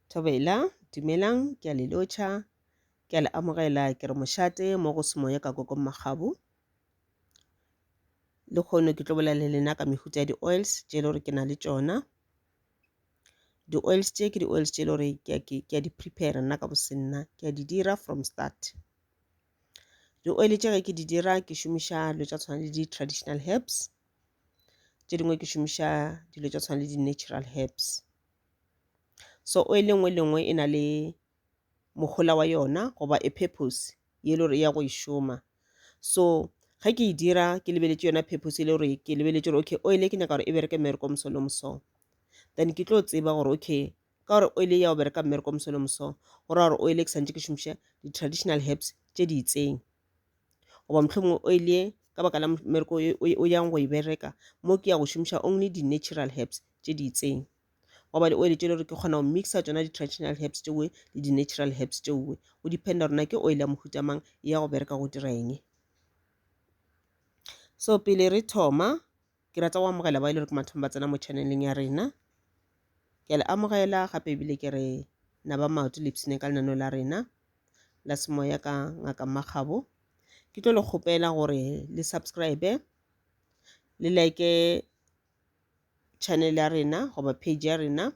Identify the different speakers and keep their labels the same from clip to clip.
Speaker 1: Thobela, dumelang, ke a le lotjha, ke a le amogela ke re mošate mo go Semoya ka Koko Makgabu. Le kgono ke tlo bolela le lena ka mehuta ya di-oils tše le gore ke na le tšona. Di-oils tše ke di-oils tše le gore ke a di-prepare nna ka bosenna, ke a di dira from start. Di-oil tše ge ke di dira ke šomiša dilo tša tshwana le di-traditional herbs, tše dingwe ke šomiša dilo tša tshwana le di-natural herbs. So oil nngwe le nngwe e na le mogola wa yona goba a purpose ye le gore ya go e šoma. So ga ke e dira ke lebeletše yona purpose le gore ke lebeletše gore okay oil ke nyaka gore e bereke mmereko moso le moso, then ke tlo tseba gore okay ka gore oil ya go bereka mmereko moso le moso go ra gore oil ke santše ke šomiša di-traditional herbs tše di itseng, goba mohlomongwe oil ye ka baka la mmereko o yang go e bereka mo ke ya go šomiša only di-natural herbs tše di itseng, goba di-oil tše le gore ke kgona go mixa tšona di-traditional herbs tšewe le di-natural herbs tšewe, go dependa gore na ke oil ya mohuta mang e ya go bereka go dira eng. So pele re thoma ke rata go amogela ba ile re ke mathomo ba tsena mo channeleng ya rena, ke le amogela gape ebile ke re na ba maoto le ipsene ka lenaneo la rena la Semoya ka Ngaka Makgabo. Ke tlo le kgopela gore le subscribe le like channel ya rena goba page ya rena,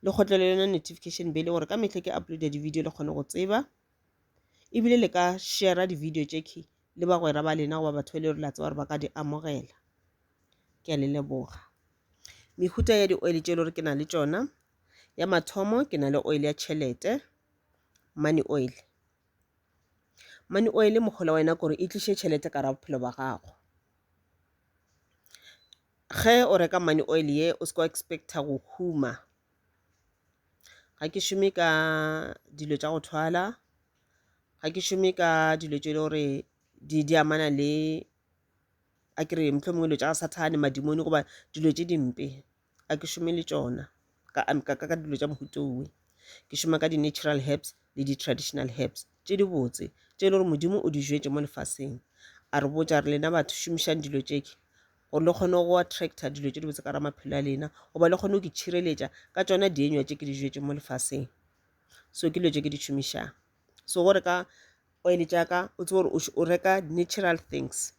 Speaker 1: le kgotlele yona notification bell gore ka mehla ke uploada di-video le kgone go tseba, ebile le ka share di-video tšeki le bagwera ba lena goba batho ba le gore la tseba gore ba ka di amogela. Ke a le leboga. Mehuta ya di-oil tše le gore ke na le tšona, ya mathomo ke na le oil ya tšhelete, money oil. Money oil mogola wa yena kore e tliše tšhelete ka ra bophelo ba gago. Ge o reka money oil ye o ska expecta go huma. Ga ke šome ka dilo tša go thwala, ga ke šome ka dilo tše le gore di amana le a kere mohlomongwe dilo tša Sathane, madimoni goba dilo tše dimpe, a ke šome le tšona ka dilo tša mohuta owe. Ke šoma ka di-natural herbs le di-traditional herbs tše di botse tše le gore modimo o di jwetše mo lefaseng, a re botša re lena batho šomišang dilo tšeki gore le kgone go attracta dilo tše di botse ka ra maphelo a lena, goba le kgone go ke tšhireletša ka tšona dienywa tše ke di jwetše mo lefaseng. So ke dilo tše ke di šomišang. So gore ka oil tšaka o tsebe gore o reka natural things,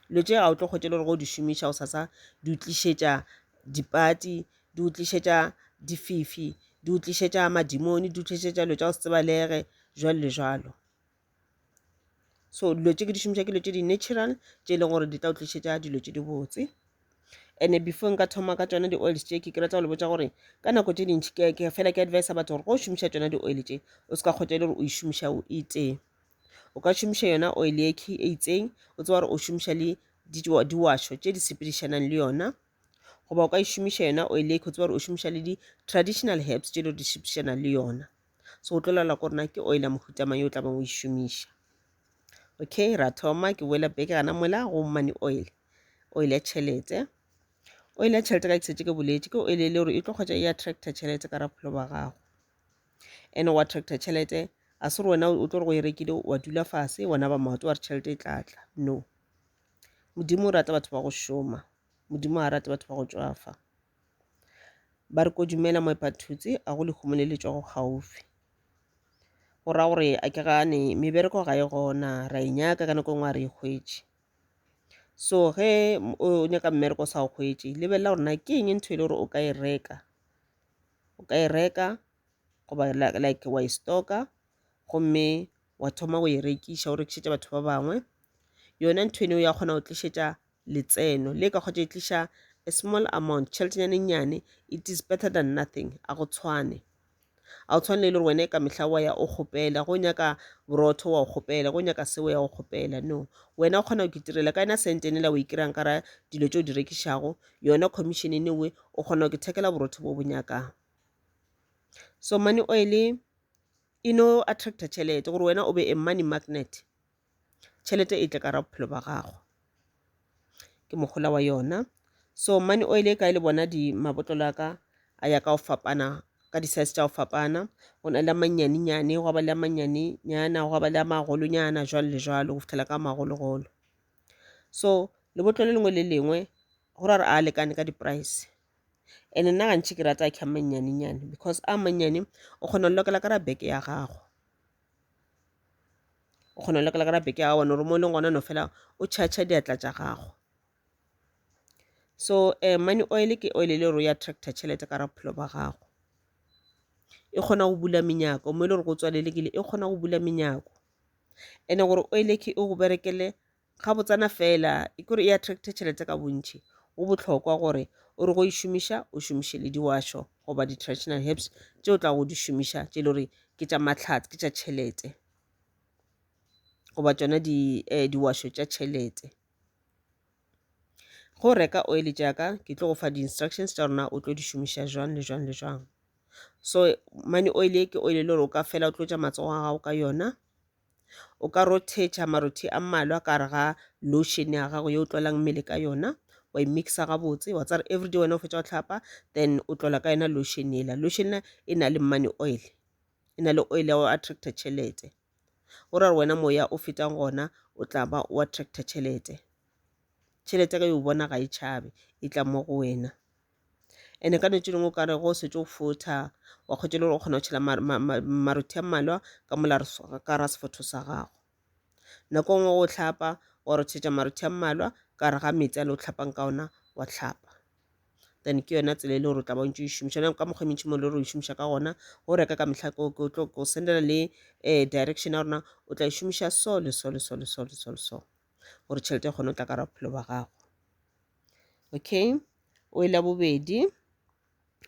Speaker 1: dilo tše ga o tlo kgotše le gore go di šomiša o sasa di o tlišetša dipati, di o tlišetša dififi, di o tlišetša madimoni, di o tlišetša dilo tša go se tsebalege jwalo le jwalo. So dilo tše ke di šomiša ke dilo tše di-natural tše e leng gore di tla o tlišetša dilo tše di botse. And before nka thoma ka tšona di-oil tše ke rata go le botša gore ka nako tše dintši ke fela ke advisa batho gore go o šomiša tšona di-oil tše o se ka kgotša le gore o e šomiša o iteng. O ka šomiša yona oil ye e itseng o tseba gore o šomiša le diwašo tše di sepedišanang le yona, goba o ka e šomiša yona oil ye o tseba gore o šomiša le di-traditional herbs tše di sepedišanang le yona. So go tlo laola gore na ke oil ya mohuta mang yo o tla beng o e šomiša. Okay, ra thoma ke boela beke gana mola go money oil, oil ya tšhelete. Oil ya tšhelete ka ke setse ke boletše ke oil le gore e tlo kgotša e attracta tšhelete ka ra bophelo ba gago, and o attracta tšhelete a se gore wena o tlo re go e rekile wa dula fase wona ba maoto wa re tšhelete e tlatla, no. Modimo o rata batho ba go šoma, modimo a rate batho ba go tšwafa. Ba re ko dumela moepathutse a go lehumo le letšwa go gaufi, go ra gore a ke gane mebereko ga e gona ra e nyaka ka nako ngwe a re e hwetše. So ge o nyaka mmereko o sa go hwetše lebelela gore na ke eng ntho e le gore o ka e reka goba like wa e stocka gomme wa thoma go e rekiša o rekišetša batho ba bangwe. Yona ntho ene o ya kgona go tlišetša letseno le ka kgotša e tliša a small amount, tšheletenyane nnyane, it is better than nothing. A go tshwane, a o tshwane le gore wena ka mehla wa ya o kgopela go nyaka borotho wa o kgopela go nyaka seo ya go kgopela, no. Wena o kgona go itirela ka ena sentene la o ikirang ka ra dilo tše o di rekišago, yona commission enewe o kgona go ithekela borotho bo bonyakang. So money oil e no attracta tšhelete gore wena o be a money magnet, tšhelete e tle ka ra bophelo ba gago, ke mogola wa yona. So money oil e ka e le bona mabotlolo a ka a ya ka go fapana ka di-size tša go fapana, go na le mannyanenyane go ba le mannyanenyana go ba le magolonyana jwalo le jwalo go fitlhela ka magologolo. So lebotlolo lengwe le lengwe go ra re a lekane ka di-price, and nna ga ntšhe ke rata ke a mannyane because a mannyane o kgona go lokela ka ra beke ya gago o kgona go lekala ka beke ya gago gore mo leng gona no fela o tšhatšha diatla tša gago. So money oil ke oil le gore ya attracta tšhelete ka ra bophelo ba gago, e kgona go bula menyako mo e le gore go tswalelekile, e kgona go bula menyako ene gore oil ke o go berekele ga botsana fela e kore e attracta tšhelete ka bontšhi. Go botlhokwa gore o re go e šomiša o šomiše le diwašo goba di-traditional herbs tše o tla go di šomiša tše le gore ke tša matlhatse ke tša tšhelete goba tšona diwašo tša tšhelete. Go reka oil jaaka ke tlo go fa di-instructions tša rona o tlo di šomiša jwang le jwang le jwang. So money oil ke oil le gore o ka fela o tlo tša matsogo a gago ka yona, o ka rotetša marothi a mmalwa ka re ga lotion ya gago ye o tlolang mmele ka yona, wa e mixa gabotse wa tsara everyday wena o fetša go tlhapa then o tlola ka yona lotion ela. Lotion e na le money oil, e na le oil ya go attracta tšhelete go ra re wena moya o fetang gona o tla ba o attracta tšhelete. Tšhelete ka yo bona ga e tšhabe e tla mo go wena, ene ka netse dingwe o ka re go setse o fotha wa kgwetše le gore o kgona go tšhela marothi a mmalwa ka mola ka ra sefotho sa gago. Nako nngwe go tlhapa wa rothetša marothi a mmalwa ka re ga metsi a le o tlhapang ka ona wa tlhapa, then ke yona tsela e le gore o tla ba ntse o e šomiša ka mokgwa mentši mo le gore o e šomiša ka gona. Go reka ka mehla ko sendela le direction ya rona o tla e šomiša so le so le so le so le so le so gore tšhelete e kgone o tla ka ra bophelo ba gago. Okay, oil ya bobedi,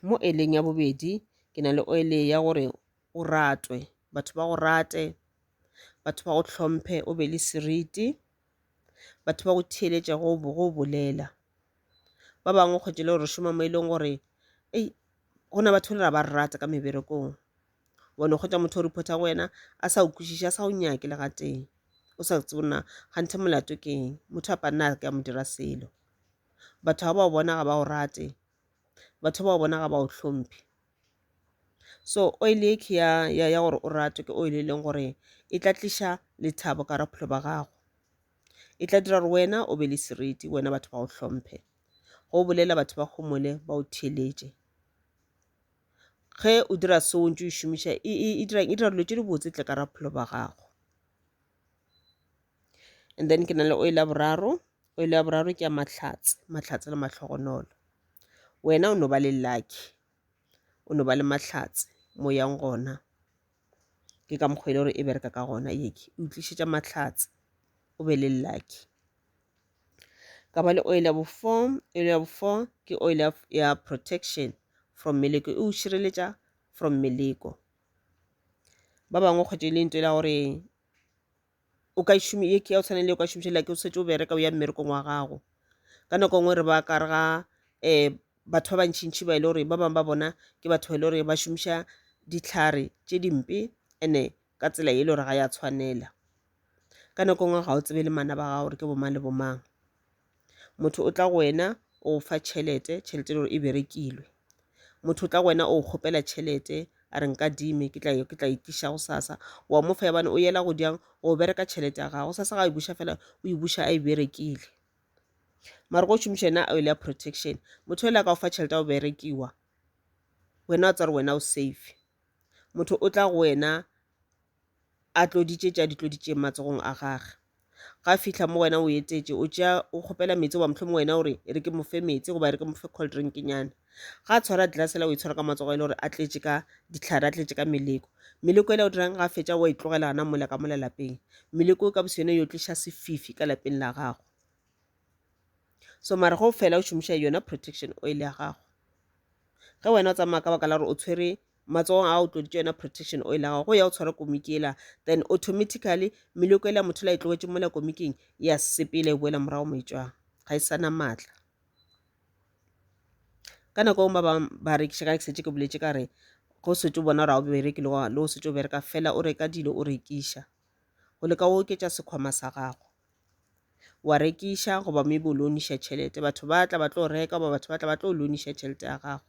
Speaker 1: mo oileng ya bobedi ke na le oil ya gore o ratwe, batho ba go rate, batho ba go hlomphe o be le seriti, batho ba go theeletša go bolela. Ba bangwe kgwetše le gore šoma mo e leng gore go na batho le ra ba rata ka meberekong, bone o kgwetša motho o reporta go wena a sa o kwešiša, a sa o nyake le ga teng, o sa tsebe na gante molato ke eng, motho a panna ka mo dira selo. Batho ga ba o bona ga ba o rate, batho ba o bona ga ba o hlomphe. So oil e ke ya gore o ratwe ke oil e leng gore e tla tliša lethabo ka ra bophelo ba gago, e tla dira gore wena o be le seriti, wena batho ba o hlomphe, go bolela batho ba gomole ba o theeletše. Ge o dira so o ntse o e šomiša e dira dilo tše di botse tle ka ra bophelo ba gago. And then ke na le oil ya boraro, oil ya boraro ke ya mahlatse le mahlogonolo. Wena o no ba le lucky, o no ba le mahlatse mo yang gona, ke ka mokgwa e le gore e bereka ka gona yeke e utlišetša mahlatse o be le lucky. Ka ba le oil ya bo-4, oil ya bo-4 ke oil ya protection from meleko, e o šireletša from meleko. Ba bangwe kgwetše le ntwe la gore o ka ye ke ya o tshwanele o ka šomišela ke o setse o bereka o ya mmerekong wa gago. Ka nako nngwe re ba ka re ga batho ba bantšintši ba e le gore ba bangwe ba bona ke batho ba e le gore ba šomiša dihlare tše dimpe ene ka tsela ye le gore ga ya tshwanela. Ka nako nngwe ga o tsebe le mana ba gago gore ke bomang le bomang. Motho o tla go wena o fa tšhelete le gore e berekilwe, motho o tla go wena o kgopela tšhelete a re nka dime ke tla ikiša go sasa, wa mo fa ya bane o yela go diang go bereka tšhelete ya gago, sasa ga e buša fela o e buša a e berekile. Mara go šomiša ena oil ya protection, motho o le ka o fa tšhelete ya go berekiwa, wena o tsa re wena o safe, motho o tla go wena a tloditše tša ditloditše matsogong a gage. Ga a fihla mo wena o etetše o kgopela metsi goba mohlho mo wena gore e re ke mofe metsi goba e re ke mofe cold drink nyana, ga a tshwara glass la o e tshwara ka matsogo e le gore a tletše ka dihlare, a tletše ka meleko, meleko e le o dirang ga a fetša wa e tlogela gana mola ka mola lapeng, meleko ka bose yone yo tliša sefifi ka lapeng la gago. So mara go fela o šomiša yona protection oil ya gago, ge wena o tsamaya ka baka la gore o tshwere matsogong a o tloditše yona protection oil ya gago, go ya o tshwara komiki ela, then automatically meleko ela motho la e tlogetše mola komiking ya sepela e boela morago moitšwang, ga e sana maatla. Ka nako ba bangwe ba rekiša ka setse ke boletše ka re go setse o bona gore a o bereke le o setse o bereka fela o reka dilo o rekiša go leka o oketša sekhwama sa gago, wa rekiša goba maybe o loaniša tšhelete, batho ba tla ba tlo reka goba batho ba tla ba tlo loaniša tšhelete ya gago.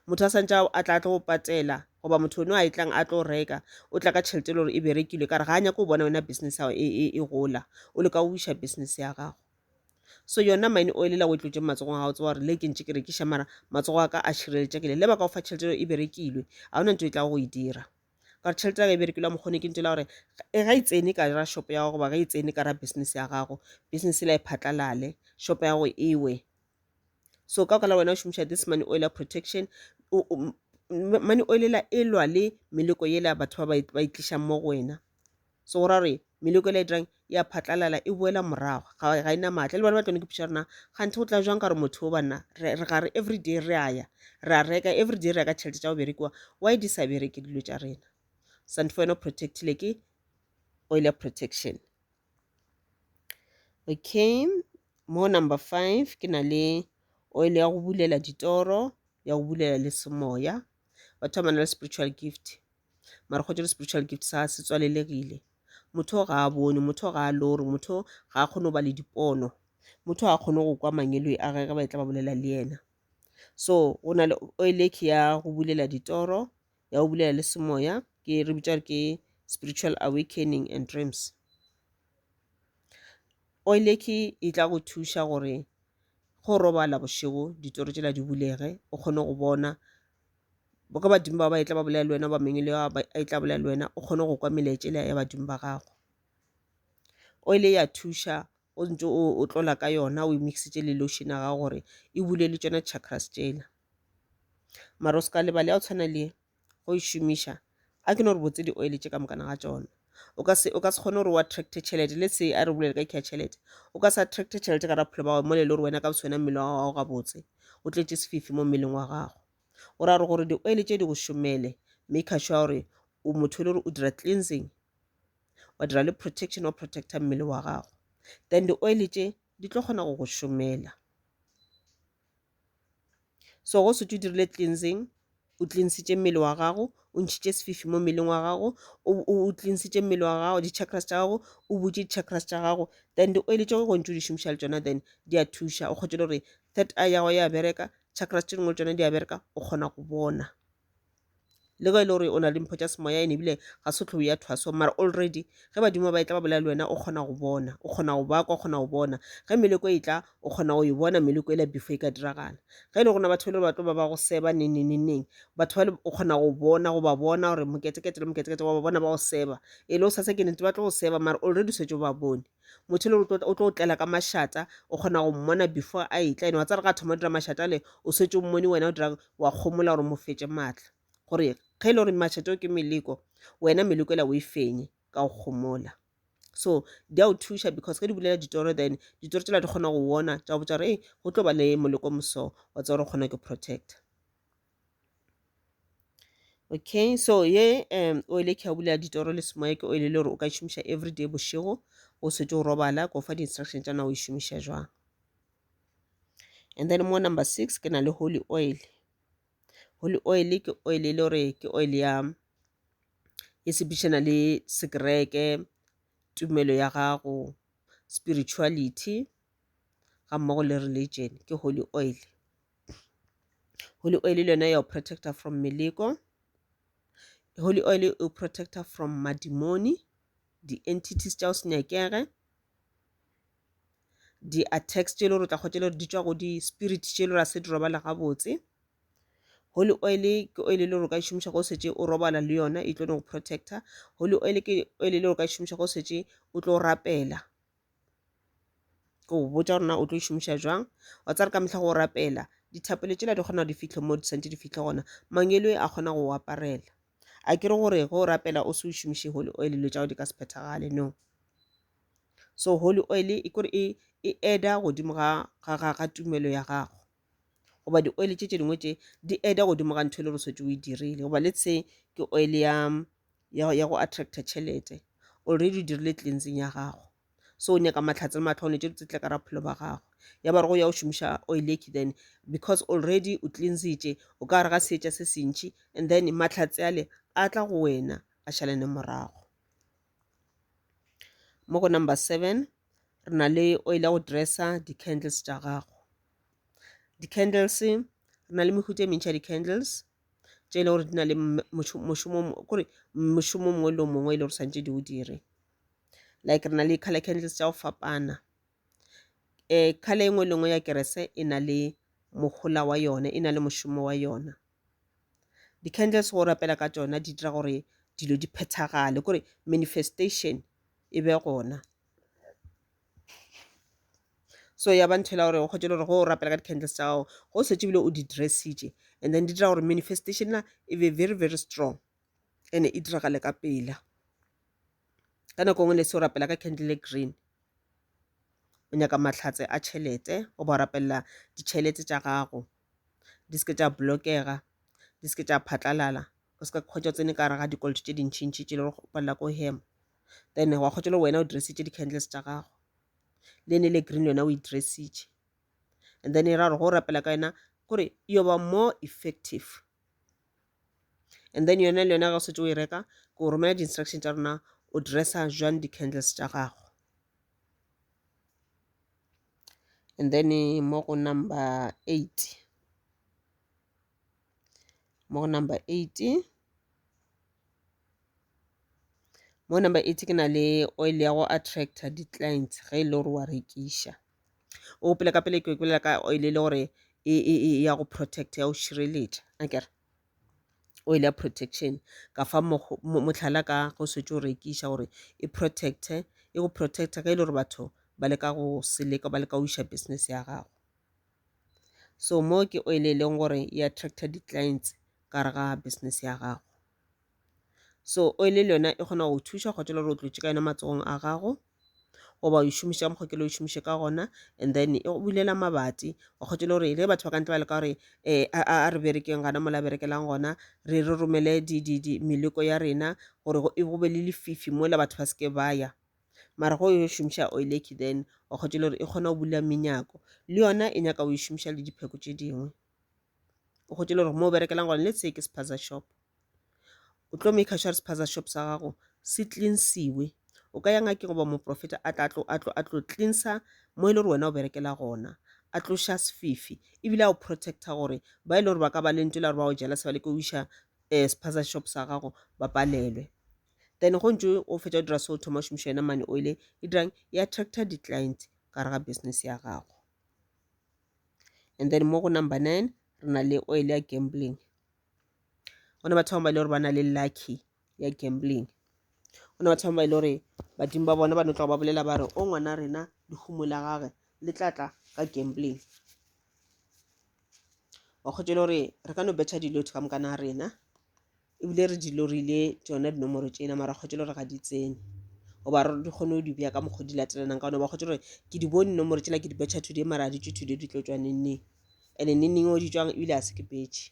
Speaker 1: Motho a santse a tla tlo go patela goba motho ono a e tlang a tlo reka o tla ka tšhelete le gore e berekilwe ka re ga a nyako o bona wena business ya gago e gola, o leka o buša business ya gago. so yona mine oil la o tlotse matsogo a tsewa re le ke ntse ke rekiša mara matsogo a ka a šireletšegile le ba ka o fa tšhelete e berekilwe a ona ntho e tla go e dira ka re tšhelete ya ka e berekilwe a mokgone ke ntse la gore ga e tsene ka ra shop ya gago ba ga e tsene ka ra business ya gago business la e phatlalale shop ya go ewe so ka kala wena o šomiša this money oil protection money oil la e lwa le meleko yela batho ba itlišang mo go wena so go ra re meleko e dirang ya phatlalala e boela morago ga ena maatla le bana ba tlone ke phuša rena gantse go tla jwang ka re motho o banna re ga re everyday re aya re a reka everyday re ka tšhelete tša go berekiwa why di sa bereke dilo tša rena sante for wena protectile ke oil protection okay mo number 5 ke na le oil ya go bulela ditoro ya go bulela le semoya batho ba na le spiritual gift mara go le spiritual gift sa se tswalelegile motho ga a bone motho ga a lore motho ga a kgone go ba le dipono motho ga a kgone go kwa mangelo a ge ba tla ba bolela le yena so go na le oil ya go bulela ditoro ya go bulela le semoya ke re bitša ke spiritual awakening and dreams oil e tla go thuša gore go robala bošego ditoro tšela di bulege o kgone go bona bo ka badimo ba e tla ba bolela le wena ba mengele e tla bolela le wena o kgone go kwa melaetšela ya badimo ba gago oil ya thuša o ntse o tlola ka yona o mixitše le lotion ya gago gore e bule le tšona chakras tšela mara o se ka lebale ya o tshwana le go e šomiša a ke no re botse di-oil tše ka mokana ga tšona o ka se kgone gore o attracte tšhelete let's say a re bolele ka kea tšhelete o ka se attracte tšhelete ka raphelo ba mo le le gore wena ka boswena mmele wa gago gabotse o tletse sefifi mo mmeleng wa gago o ra re gore di-oil tše di go šomele make sure gore o motho le gore o dira cleansing wa dira le protection wa protecta mmele wa gago then di-oil tše di tlo kgona go go šomela so go setse o dirile cleansing o cleansitše mmele wa gago o ntšhitše sefifi mo mmeleng wa gago o cleansitše mmele wa gago di-chakras tša gago o butše di-chakras tša gago then di-oil tše go gontse o di šomiša le tšona then di a thuša o kgotše le gore third eye ya go ya bereka chakras tše dingwe le tšona di a bereka o kgona go bona le go e le gore o na le mpho tša semoya ene ebile ga se tlhoo ya thwaso mara already ge badimo ba e tla ba bolela le wena o kgona go bona o kgona go bakwa o kgona go bona ge meleko e tla o kgona go e bona meleko e la before e ka diragala ge e le gona batho ba le ba tlo ba go seba neneneneng batho ba o kgona go bona go ba bona gore moketekete le moketekete wa ba bona ba go seba e le o sa se ke nnete ba tlo go seba mara already setse o ba bone motho le o tlo tlela ka mašata o kgona go mmona before a etla ene wa tsara ga thoma o dira mašata le o setse o mmone wena o dira wa kgomola gore mo fetse maatla gore ge e le gore mašateo ke meleko wena meleko ela o e fenye ka go kgomola so di a o thuša because ge di bulela ditoro then ditoro tsela di kgona go bona tša go botsa gore go tlo ba le moleko moso wa tsa gore o kgona ke protect okay so ye oil ke ya bulela ditoro le semoya ke oil le gore o ka e šomiša everyday bošego o setse o robala ko fa di-instruction tša na o e šomiša jwang and then mo number 6 ke na le holy oil holy oil ke oil le gore ke oil ya e sepišana le sekereke tumelo ya gago spirituality ga mmogo le religion ke holy oil holy oil le yona ya o protector from meleko holy oil o protector from madimoni di-entities tša o se nyakege di-attacks tše le gore o tla kgotse le gore di tšwa go di-spirit tše le gore a se di robala gabotse holy oil ke oil le gore o ka e šomiša go setse o robala le yona e tlo go protector holy oil ke oil le gore o ka e šomiša go setse o tlo rapela ko botša gorena o tlo e šomiša jwang wa tsare ka mehla go rapela dithapelo tšela di kgona go di fitlhe mo di santse di fitlhe gona mangelo a kgona go aparela a kere gore go rapela o se o šomiše holy oil le tšao di ka se phethagale no so holy oil e kore e eda godimo ga tumelo ya gago goba di-oil tše dingwe tše di eda godimo ga ntho e le gore setse o e dirile goba let's say ke oil ya go attracta tšhelete already o dirile cleansing ya gago so o nyaka mahlatse le matlhaone tše di tsetle ka raphelo ba gago ya ba re go ya o šomiša oil then because already o cleansitše o ka re ga seetša se sentši and then mahlatse ale a tla go wena a šalane morago mo go number 7 re na le oil ya go dressa di-candles tša gago di-candles re na le mehuta e mentši ya di-candles tše e le gore di na le mošomo mongwe le mongwe e le gore santše di o dire like re na le color candles tša go fapana color engwe le engwe ya kerese e na le mogola wa yone, e na le mošomo wa yona. Di-candles go rapela ka tsona di dira gore dilo di phethagale, kore manifestation e be gona. So ya ba nthela gore o kgotse gore go rapela ka di-candles tsa gago go setse bile o di dressitše, and then di dira gore manifestation na e be very very strong and e diragale ka pela. Ka nako ngwe le se o rapela ka candle green, o nyaka matlhatse a tšhelete, o ba rapelela ditšhelete tša gago di seke tša blockega, di seke tša phatlalala, o seka kgotsa tsene ka gare ga dikoloto tše dintšintši tše le go palela ko hema. Then wa kgotsa le wena o dressitše di-candles tša gago, le ene le green yona o e dressitše, and then e ra gore go rapela ka yona kore yo ba more effective. And then yona le yona ga o setse o e reka ko romela di-instruction tša rona o dressa jwang di-candles tša gago. And then mo go number 8, mo number 8 ke na le oil ya go attracta di-clients ge e le gore wa rekiša. O gopele ka pele ke bolela ka oil e le gore e ya go protect, ya go šireletša akere oil ya protection. Ka fa mohlala ka go setse o rekiša gore e protecte, e go protecta ka e le gore batho ba leka go seleka, ba leka go iša business ya gago. So mo ke oil e leng gore e attracta di-clients ka gare ga business ya gago. So oil le yona e kgona go thuša kgotsa le gore o tlotše ka yona matsogong a gago, goba o e šomiša ka mokgwa ke le o e šomiše ka gona, and then e go bulela mabati. O kgotsa le gore le batho ba ka ntle ba leka gore a re berekeng gana mola berekelang gona, re romele meleko ya rena gore e go be le lefifi mola batho ba seke ba ya. Mara go e šomiša oil eki, then o kgotsa le gore e kgona go bula menyako, le yona e nyaka o e šomiša le dipheko tše dingwe. O kgotsa le gore mo o berekelang gona, let's say ke spaza shop, o tlo make sure spaza shop sa gago se cleansiwe. O ka ya ngakeng goba moprofeta a tlo cleansa mo e le gore wena o berekela gona, a tloša sefifi, ebile a o protecta gore ba e le gore ba ka ba lentse la gore ba o jela se ba le ko o iša spaza shop sa gago ba palelwe. Then go ntse o fetša o dira se o thoma o šomiša yona money oil e dirang e attracta di-client ka gare ga business ya gago. And then mo go number 9 re na le oil ya gambling. Go na batho ba e le gore ba na le lucky ya gambling. Go na batho ba e le gore badimo ba bona ba no tla ba bolela ba re o ngwana rena lehumo la gage le tlatla ka gambling. Wa kgotsa le gore re ka no betšha dilotho ka mokana rena, ebile re di lorile tsona dinomoro tšena, mara kgotsa le gore ga di tsene goba re di kgone go di bea ka mokgwa di latelanang ka one. Ba kgotsa gore ke di bone dinomoro tšela ke di betšha today, mara di tšwe today di tlo tswa neng, and neng o di tswang ebile a se ke betše.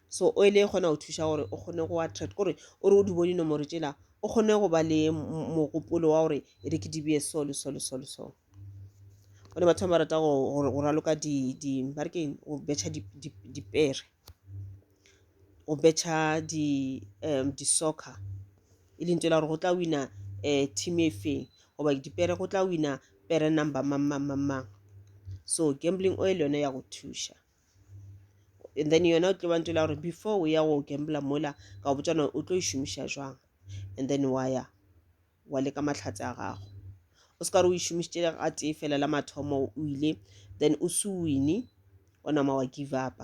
Speaker 1: So oil e kgona go thuša gore o kgone go attract, gore o re o di bone dinomoro tšela o kgone go ba le mogopolo wa gore e re ke di bee so le so le so le so. Go ne batho ba rata go raloka ba re keng go betšha dipere, go betšha di-soccer, e leng tsela gore go tla wina team e feng goba dipere go tla wina pere number mang. So gambling oil yona ya go thuša. And then yona o tlo ba ntela gore before o ya go gambla mola ka botsana o tlo e šomiša jwang, and then wa leka mahlatse a gago. O se ka re o e šomišitše a tee fela la mathomo o ile then o se wine o nama wa give up.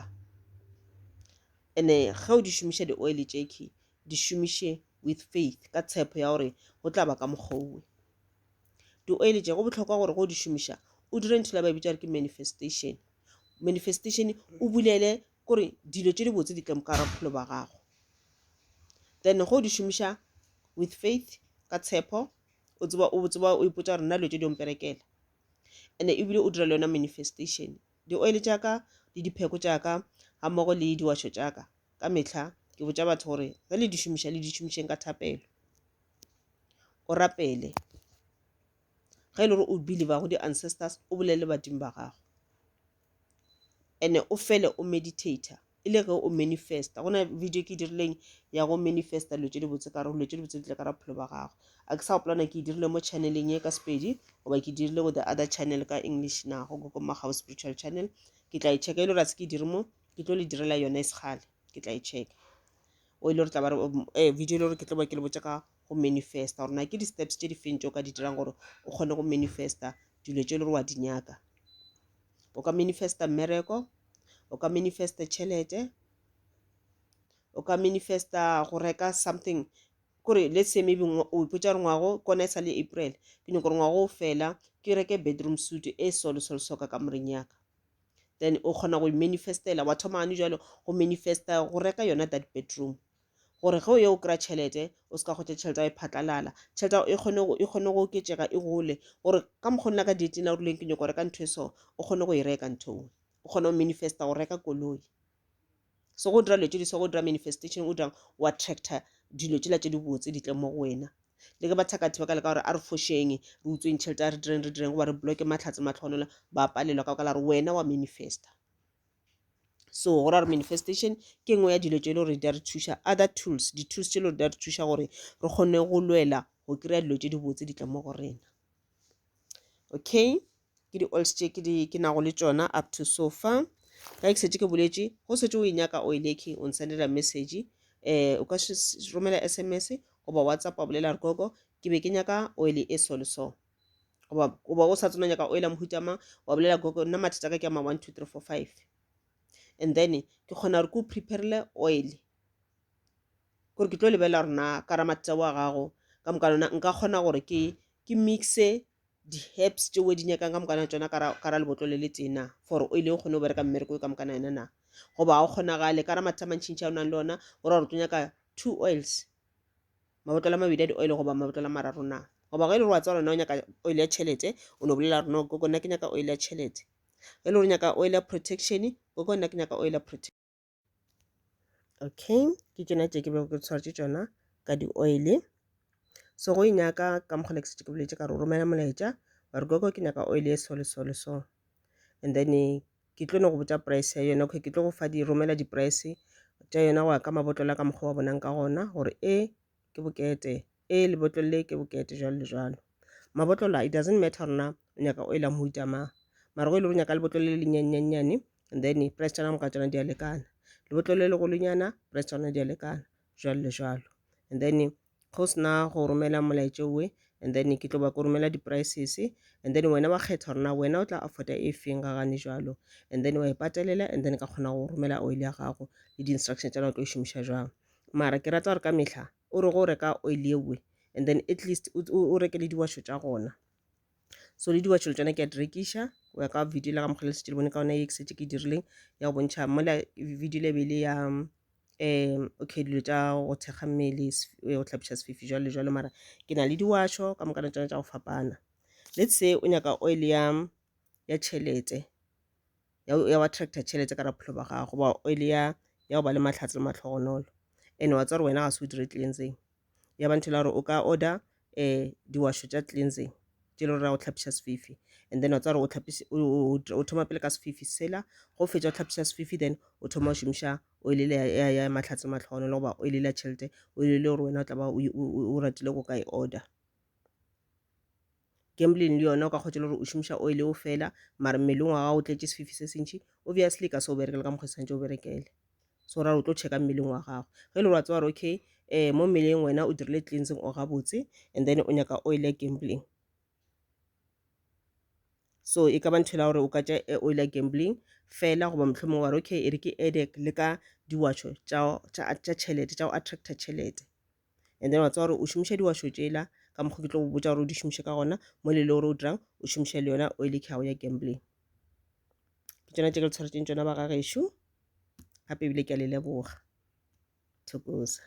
Speaker 1: And ge o di šomiša di-oil tšeki di šomiše with faith, ka tshepo ya gore go tla ba ka mokgwa. Di-oil tše go bohlokwa gore go di šomiša o dire ntho la ba bitša re ke manifestation. Manifestation o bulele gore dilo tše di botse di tla ka bophelo ba gago, then go di šomiša with faith, ka tshepo, o tseba o ipotsa gore nna dilo tše di omperekela, and ebile o dira le yona manifestation. Di-oil tšaka le dipheko tšaka ga mmogo le diwašo tšaka ka mehla ke botša batho gore ge le di šomiša le di šomišeng ka thapelo, o rapele. Ge e le gore o believer go di-ancestors, o bolele badimo ba gago, and o fele o meditator e le ge o manifesta. Go na video ke dirileng ya go manifesta dilo tše di botse ka re dilo tše di botse di tla ka ra bophelo ba gago. A ke sa gopolana ke dirile mo channeleng ye ka Sepedi goba ke dirile go the other channel ka English na go Gogo Magau spiritual channel. Ke tla e check e le gore se ke dire mo ke tlo le direla yona segale, ke tla e check o ile re tla ba re video le gore ke tlo ba ke le botsa ka go manifesta gore na ke di steps tše di feng tšeo ka di dirang gore o kgone go manifesta dilo tše le wa di nyaka o ka manifesta mmereko o ka manifesta tšhelete o ka manifesta go reka something kore let's say maybe o ipotsa re ngwago kona e sa le April ke nyako re ngwago o fela ke reke bedroom suit e soka ka moreng yaka then o kgona go manifestela wa thoma ane jalo go manifesta go reka yona that bedroom gore ge o ye o kry-a tšhelete o se ka gotse tšhelete ya e phatlalala tšhelete e kgone go oketsega e gole gore ka mokgwa nna ka dieting a rileng ke nyako reka ntho e so o kgone go e reka ntho o kgone go manifesta go reka koloi so go dira letse di so go dira manifestation o dirang o attractor dilo tšela tše di botse di tle mo go wena le ke bathakati ba ka leka gore a re fošeng re utsweng tšhelete a re direng go ba re bloke matlhatse matlhonola ba palelwa ka la re wena wa manifesta so go ra re manifestation ke nngwe ya dilo tše le gore di a re thuša other tools di-tools tše le gore di a re thuša gore re kgone go lwela go kry-a dilo tše di botse di tla mo go rena okay ke di-oils tše ke nago le tšona up to so far ka ke setse ke boletše go setse o e nyaka oil eke o nsendela message o ka romela SMS goba WhatsApp wa bolela re gogo ke be ke nyaka oil e so le so goba o sa tsona nyaka oil a mohutama wa bolela gogo nna mathata ka ke ama 1 2 3 4 5 and then ke kgona gore ke o preparele oil gore ke tlo lebelela gore na ka ramatsa wa gago ka mokanona nka kgona gore ke mixe di-herbs tšeo di nyakang ka mokana tsona ka ra lebotlo le tena for oil o kgone o bereka mmereko ka mokana yena na goba o kgonagale ka ramatsa mantšhintšha o nang le ona gore re tlo nyaka 2 oils mabotolo a mabedi a di-oil goba mabotolo a mararo na goba ge e le gore wa tsaya lona o nyaka oil ya tšhelete o no bolela rona koko nna ke nyaka oil ya tšhelete ge le gore nyaka oil ya protection koko nna ke nyaka oil ya protection okay ke tsena tše ke bego ke tshwaretše tšona ka di-oil so go inyaka ka mokgwa ke ke boletse ka re o romela molaetša wa re koko ke nyaka oil e so and then ke tlo no go botsa price ya yona okay ke tlo go fa di romela di-price tša yona go ya ka mabotolo ka mokgwa wa bonang ka gona gore ke bokete lebotolo le ke bokete jalo le jalo mabotolo it doesn't matter rona o nyaka oil a mohuta ma mara go ile go nyaka lebotolo le le nyannyane and then price tšana moka tšona di a lekana lebotolo le le golonyana price tšona di a lekana jalo le jalo and then go sena go romela molaetša owe and then ke tlo ba ko romela di-prices and then wena wa kgetha rona wena o tla afforda e feng ga gane jalo and then wa e patelela and then ka kgona go romela oil ya gago le di-instruction tšana o tlo e šomiša jang mara ke rata gore ka mehla o re go reka oil ewe and then at least o reke le diwasho tša gona so le diwasho le tsona ke a di rekiša o ya ka video le ga mokgwa le setse le bone ka ona e ke setse ke dirileng ya go bontšha mola video le bele ya okay dilo tša go thekga mmele go tlhapiša sefifi jalo le jalo mara ke na le diwasho ka mokana tšona tša go fapana let's say o nyaka oil ya tšhelete ya go attracta tšhelete ka rapholo ba gago goba oil ya go ba le mahlatse le matlhogonolo and wa tsa gore wena ga se o dire cleansing ya ba ntho la gore o ka order diwasho tša cleansing tše le gore go tlhapiša sefifi and then wa tsa gore o thoma pele ka sefifi sela go fetša o tlhapiša sefifi then o thoma o šomiša oil ya mahlatse matlhogonolo goba oil ya tšhelete oil le gore wena o tla ba o ratile go ka e order gambling le yona o ka kgotse le gore o šomiša oil o fela mara mmeleng wa gago o tletse sefifi se se ntšhi obviously ka se o berekele ka mokgwa santse o berekele so ra o tlo checka mmeleng wa gago ge le gore wa tsewa gore okay mo mmeleng wena o dirile cleansing o gabotse and then o nyaka oil ya gambling so e ka ba ntho la gore o ka tša oil ya gambling fela goba mohlomong wa re okay e re ke edek le ka diwasho tša tšhelete tša go attracta tšhelete and then wa tsewa gore o šomiša diwasho tšela ka mokgwa ke tlo go botša gore o di šomiše ka gona mo le gore o dirang o šomiša le yona oil ke ya gambling ke tsona tše ke le tshwaretšeng tsona ba gagešo gape ebile ke a le leboga thokoza